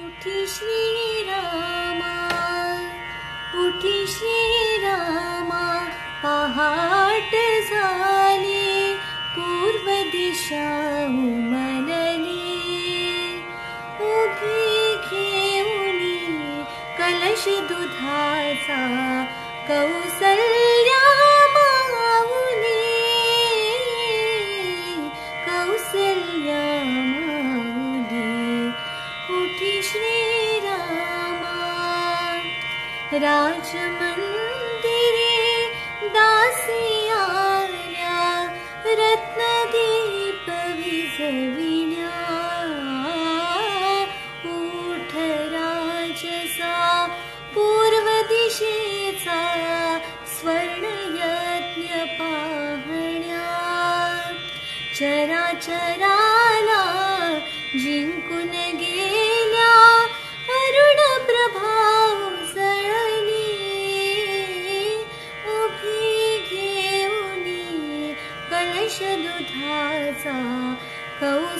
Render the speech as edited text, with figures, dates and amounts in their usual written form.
उठी श्रीरामा, उठी श्रीरामा, पहाट झाली, पूर्व दिशा उमलली. उभी घेऊनी कलश दुधाचा, कौसल्या माऊली, कौसल्या माऊली. उठी श्रीरामा, राजमंदिरे दासी आल्या, रत्नदीप विझविल्या. उठ राजसा पूर्व दिशेचा, स्वर्णयज्ञ पाहण्या. चराचराला जिंकून गेल्या, अरुण प्रभा उजळली. उभी घेऊनी कलश दुधाचा, कौ